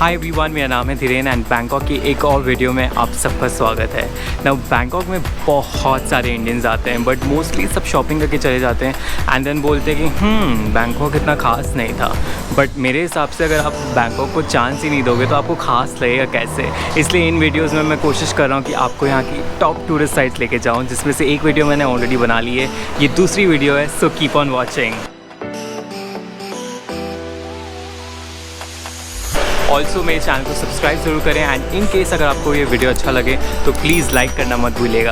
Hi everyone, मेरा नाम है धीरेन एंड बैंकॉक की एक और वीडियो में आप सबका स्वागत है। ना बैंकॉक में बहुत सारे इंडियंस आते हैं बट मोस्टली सब शॉपिंग करके चले जाते हैं एंड देन बोलते हैं कि बैंकॉक इतना ख़ास नहीं था। बट मेरे हिसाब से अगर आप बैंकॉक को चांस ही नहीं दोगे तो आपको ख़ास लगेगा कैसे। इसलिए इन वीडियोज़ में मैं कोशिश कर रहा हूँ कि आपको यहाँ की टॉप टूरिस्ट साइट्स लेके जाऊँ, जिसमें से एक वीडियो मैंने ऑलरेडी बना ली है, ये दूसरी वीडियो है, so keep on watching. Also मेरे चैनल को सब्सक्राइब ज़रूर करें एंड इन केस अगर आपको ये वीडियो अच्छा लगे तो प्लीज़ लाइक करना मत भूलिएगा।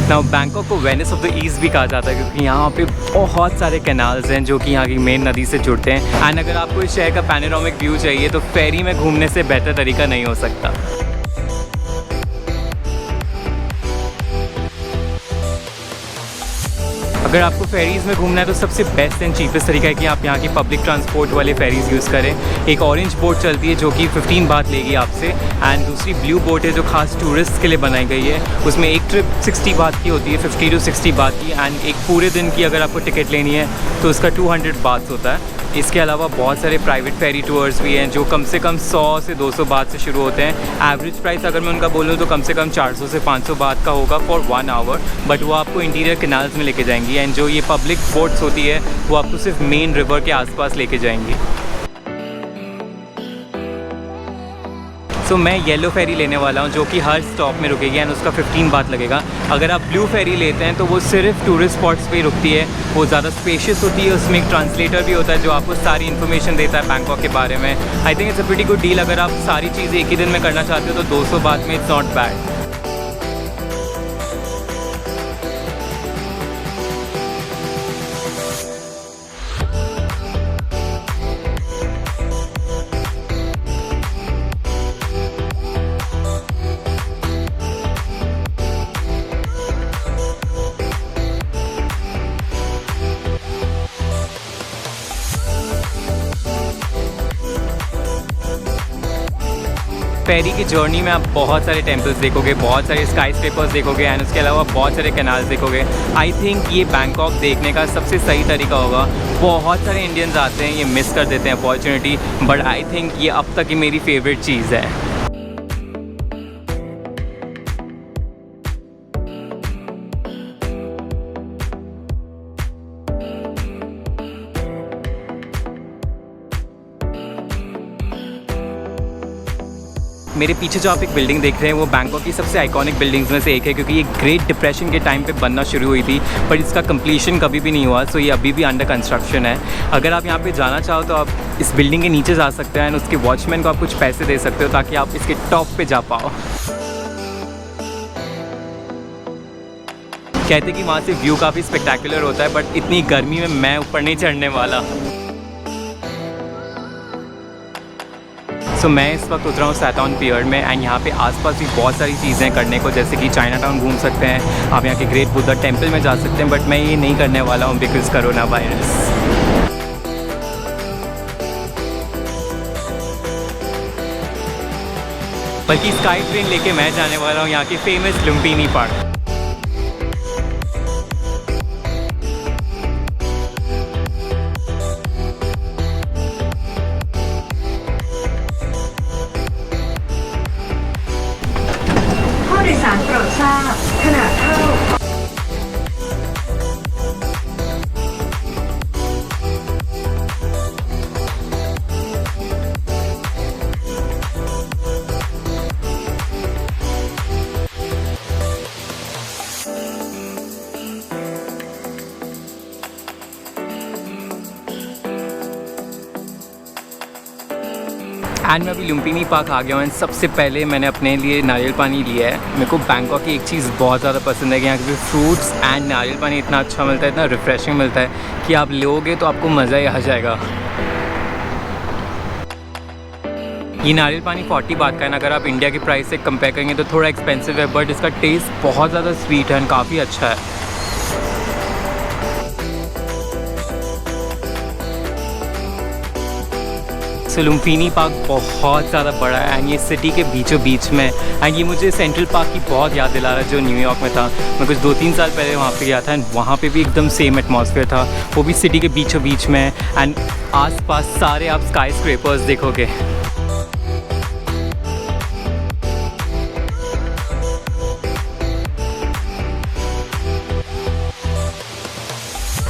नाउ बैंकॉक को वेनिस ऑफ द ईस्ट भी कहा जाता है क्योंकि यहाँ पे बहुत सारे कैनाल्स हैं जो कि यहाँ की मेन नदी से जुड़ते हैं एंड अगर आपको इस शहर का पैनोरामिक व्यू चाहिए तो फेरी में घूमने से बेहतर तरीका नहीं हो सकता। अगर आपको फेरीज़ में घूमना है तो सबसे बेस्ट एंड चीपेस्ट तरीका है कि आप यहाँ की पब्लिक ट्रांसपोर्ट वाले फेरीज़ यूज़ करें। एक ऑरेंज बोट चलती है जो कि 15 बात लेगी आपसे एंड दूसरी ब्लू बोट है जो खास टूरिस्ट के लिए बनाई गई है। उसमें एक ट्रिप 60 बात की होती है, 50 to 60 बात की, एंड एक पूरे दिन की अगर आपको टिकट लेनी है तो उसका 200 बात होता है। इसके अलावा बहुत सारे प्राइवेट फेरी टूर्स भी हैं जो कम से कम 100 से 200 बात से शुरू होते हैं। एवरेज प्राइस अगर मैं उनका बोलूँ तो कम से कम 400 से 500 बात का होगा फॉर 1 आवर, बट वो आपको इंटीरियर कैनाल्स में लेके जाएंगी एंड जो ये पब्लिक बोट्स होती है वो आपको सिर्फ मेन रिवर के आसपास लेके जाएंगी। सो मैं येलो फेरी लेने वाला हूँ जो कि हर स्टॉप में रुकेगी एंड उसका 15 बात लगेगा। अगर आप ब्लू फेरी लेते हैं तो वो सिर्फ टूरिस्ट स्पॉट्स पे ही रुकती है, वो ज़्यादा स्पेशियस होती है, उसमें एक ट्रांसलेटर भी होता है जो आपको सारी इन्फॉर्मेशन देता है बैंकॉक के बारे में। I think it's a pretty good deal. अगर आप सारी चीज़ें एक ही दिन में करना चाहते हो तो 200 बात में इट्स नॉट बैड। फेरी की जर्नी में आप बहुत सारे टेम्पल्स देखोगे, बहुत सारे स्काई स्क्रेपर्स देखोगे एंड उसके अलावा बहुत सारे कैनाल्स देखोगे। आई थिंक ये बैंकॉक देखने का सबसे सही तरीका होगा। बहुत सारे इंडियंस आते हैं, ये मिस कर देते हैं अपॉर्चुनिटी, बट आई थिंक ये अब तक की मेरी फेवरेट चीज़ है। मेरे पीछे जो आप एक बिल्डिंग देख रहे हैं वो बैंकॉक की सबसे आइकॉनिक बिल्डिंग्स में से एक है क्योंकि ये ग्रेट डिप्रेशन के टाइम पे बनना शुरू हुई थी पर इसका कंप्लीशन कभी भी नहीं हुआ। सो ये अभी भी अंडर कंस्ट्रक्शन है। अगर आप यहाँ पे जाना चाहो तो आप इस बिल्डिंग के नीचे जा सकते हैं एंड उसके वॉचमैन को आप कुछ पैसे दे सकते हो ताकि आप इसके टॉप पे जा पाओ। कहते कि वहाँ से व्यू काफ़ी स्पेक्टेकुलर होता है बट इतनी गर्मी में मैं ऊपर नहीं चढ़ने वाला। तो मैं इस वक्त उतरा हूँ सैताउन पियर में एंड यहाँ पे आसपास भी बहुत सारी चीज़ें करने को, जैसे कि चाइना टाउन घूम सकते हैं, आप यहाँ के ग्रेट बुद्धा टेम्पल में जा सकते हैं, बट मैं ये नहीं करने वाला हूँ बिकॉज कोरोना वायरस। बल्कि स्काई ट्रेन लेके मैं जाने वाला हूँ यहाँ की फेमस लुम्पिनी पार्क। एंड मैं अभी लुम्पिनी पार्क आ गया हूँ एंड सबसे पहले मैंने अपने लिए नारियल पानी लिया है। मेरे को बैंकॉक की एक चीज़ बहुत ज़्यादा पसंद है कि यहाँ के फ्रूट्स एंड नारियल पानी इतना अच्छा मिलता है, इतना रिफ़्रेशिंग मिलता है कि आप लोगे तो आपको मज़ा ही आ जाएगा। ये नारियल पानी 40 बात का है। अगर आप इंडिया की प्राइस से कंपेयर करेंगे तो थोड़ा एक्सपेंसिव है बट इसका टेस्ट बहुत ज़्यादा स्वीट है एंड काफ़ी अच्छा है। सो लुम्फिनी पार्क बहुत ज़्यादा बड़ा है एंड ये सिटी के बीचों बीच में एंड ये मुझे सेंट्रल पार्क की बहुत याद दिला रहा है जो न्यूयॉर्क में था। मैं कुछ 2-3 साल पहले वहाँ पे गया था एंड वहाँ पे भी एकदम सेम एटमॉस्फेयर था, वो भी सिटी के बीचों बीच में एंड आसपास सारे आप स्काई स्क्रैपर्स देखोगे।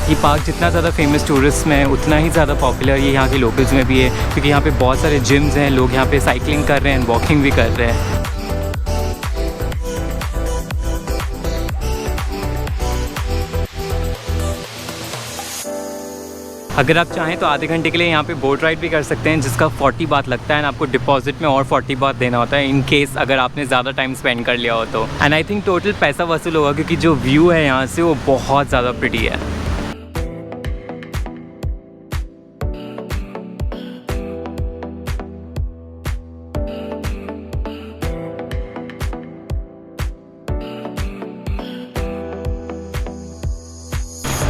ये पार्क जितना ज़्यादा फेमस टूरिस्ट में है उतना ही ज़्यादा पॉपुलर ये यहाँ के लोकल्स में भी है, क्योंकि यहाँ पे बहुत सारे जिम्स हैं, लोग यहाँ पे साइकिलिंग कर रहे हैं, वॉकिंग भी कर रहे हैं। अगर आप चाहें तो आधे घंटे के लिए यहाँ पे बोट राइड भी कर सकते हैं जिसका 40 बात लगता है एंड आपको डिपॉजिट में और 40 बात देना होता है इन केस अगर आपने ज़्यादा टाइम स्पेंड कर लिया हो तो। एंड आई थिंक टोटल पैसा वसूल होगा क्योंकि जो व्यू है यहाँ से वो बहुत ज़्यादा प्रिटी है।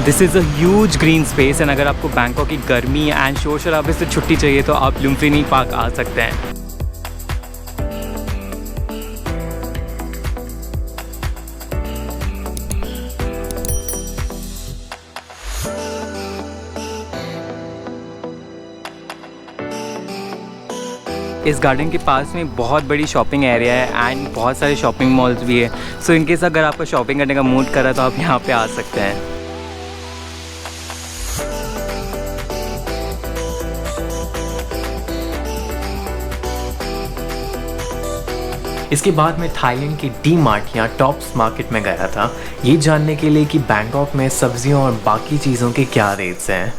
This is a huge green space and अगर आपको बैंकॉक की गर्मी एंड शोर शराबे से छुट्टी चाहिए तो आप लुम्फिनी पार्क आ सकते हैं। इस गार्डन के पास में बहुत बड़ी शॉपिंग एरिया है एंड बहुत सारे शॉपिंग मॉल्स भी है, सो इनकेस अगर आपको शॉपिंग करने का मूड करा तो आप यहाँ पे आ सकते हैं। इसके बाद मैं थाईलैंड की डी मार्ट या टॉप्स मार्केट में गया था ये जानने के लिए कि बैंकॉक में सब्जियों और बाकी चीज़ों के क्या रेट्स हैं।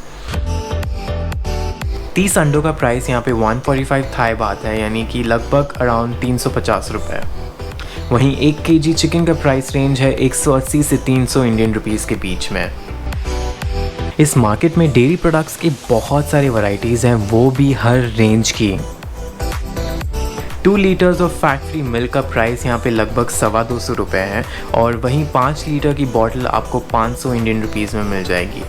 30 अंडों का प्राइस यहाँ पे 145 थाई बात है, यानी कि लगभग अराउंड 350 रुपये। वहीं 1 kg चिकन का प्राइस रेंज है 180 से 300 इंडियन रुपीज़ के बीच में। इस मार्केट में डेयरी प्रोडक्ट्स की बहुत सारी वैरायटीज़ हैं, वो भी हर रेंज की। 2 litres of fat free milk का प्राइस यहाँ पे लगभग 225 रुपये है और वहीं 5 लीटर की बॉटल आपको 500 इंडियन रुपीज़ में मिल जाएगी।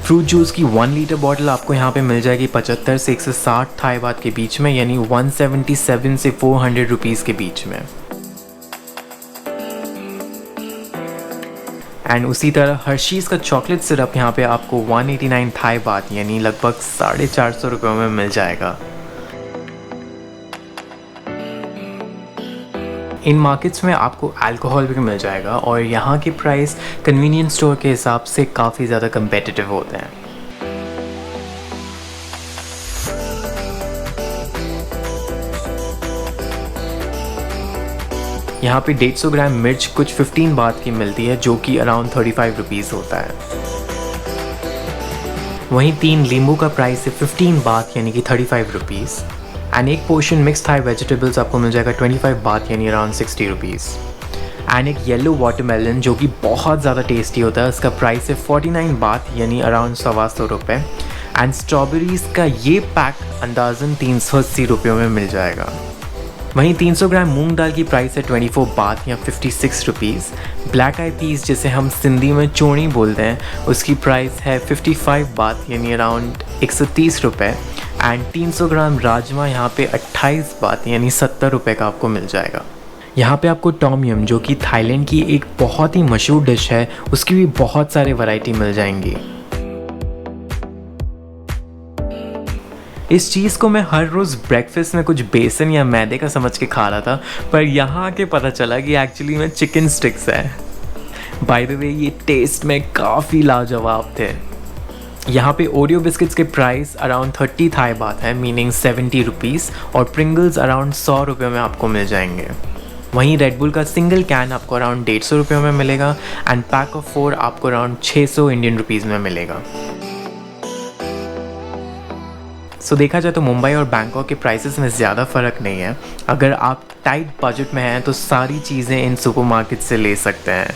फ्रूट जूस की 1 लीटर बॉटल आपको यहाँ पे मिल जाएगी 75 से 160 थाई बात के बीच में, यानी 177 से 400 रुपीज़ के बीच में। एंड उसी तरह हर्शीज़ का चॉकलेट सिरप यहाँ पे आपको 189 थाई बात यानी लगभग 450 रुपये में मिल जाएगा। इन मार्केट्स में आपको अल्कोहल भी मिल जाएगा और यहाँ के प्राइस कन्वीनियंस स्टोर के हिसाब से काफ़ी ज़्यादा कंपेटिटिव होते हैं। यहाँ पे 150 ग्राम मिर्च कुछ 15 बात की मिलती है जो कि अराउंड 35 रुपीज़ होता है। वहीं 3 नींबू का प्राइस है 15 बात यानी कि 35 रुपीज़ एंड एक पोर्शन मिक्स थाई वेजिटेबल्स आपको मिल जाएगा 25 बात यानी अराउंड 60 रुपीज़। एंड एक येलो वाटरमेलन जो कि बहुत ज़्यादा टेस्टी होता है, उसका प्राइस है 49 बात यानी अराउंड 125 रुपये। एंड स्ट्रॉबेरीज़ का ये पैक अंदाज़न 380 रुपयों में मिल जाएगा। वहीं 300 ग्राम मूंग दाल की प्राइस है 24 बात या 56 रुपीज़। ब्लैक आई पीस जिसे हम सिंधी में चोणी बोलते हैं उसकी प्राइस है 55 बात यानी अराउंड 130 रुपये। एंड 300 ग्राम राजमा यहाँ पे 28 बात यानी 70 रुपये का आपको मिल जाएगा। यहाँ पे आपको टॉम यम जो कि थाईलैंड की एक बहुत ही मशहूर डिश है उसकी भी बहुत सारे वैरायटी मिल जाएंगी। इस चीज़ को मैं हर रोज़ ब्रेकफास्ट में कुछ बेसन या मैदे का समझ के खा रहा था, पर यहाँ आके पता चला कि एक्चुअली में चिकन स्टिक्स है। बाय द वे ये टेस्ट में काफ़ी लाजवाब थे। यहाँ पे ओरियो बिस्किट्स के प्राइस अराउंड 30 थाई बात है मीनिंग 70 रुपीज़ और प्रिंगल्स अराउंड 100 रुपये में आपको मिल जाएंगे। वहीं रेड बुल का सिंगल कैन आपको अराउंड 150 रुपये में मिलेगा एंड पैक ऑफ 4 आपको अराउंड 600 इंडियन रुपीज़ में मिलेगा। सो देखा जाए तो मुंबई और बैंकॉक के प्राइसेस में ज़्यादा फ़र्क नहीं है। अगर आप टाइट बजट में हैं तो सारी चीज़ें इन सुपरमार्केट से ले सकते हैं।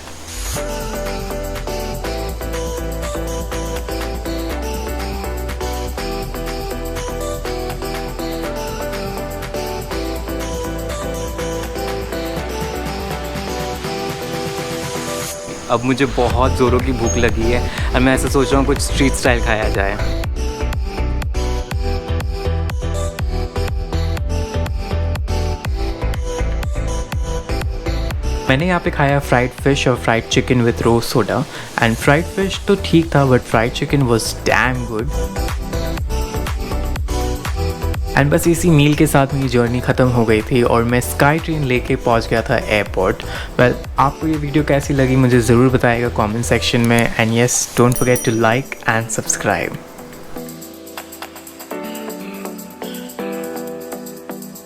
अब मुझे बहुत ज़ोरों की भूख लगी है और मैं ऐसा सोच रहा हूँ कुछ स्ट्रीट स्टाइल खाया जाए। मैंने यहाँ पे खाया फ्राइड फ़िश और fried chicken with rose soda and fried fish तो ठीक था but fried chicken was damn good. And बस इसी मील के साथ मेरी जर्नी ख़त्म हो गई थी और मैं स्काई ट्रेन लेके पहुंच गया था एयरपोर्ट। वेल, आपको ये वीडियो कैसी लगी मुझे ज़रूर बताइएगा कमेंट सेक्शन में and yes, don't forget to like and subscribe.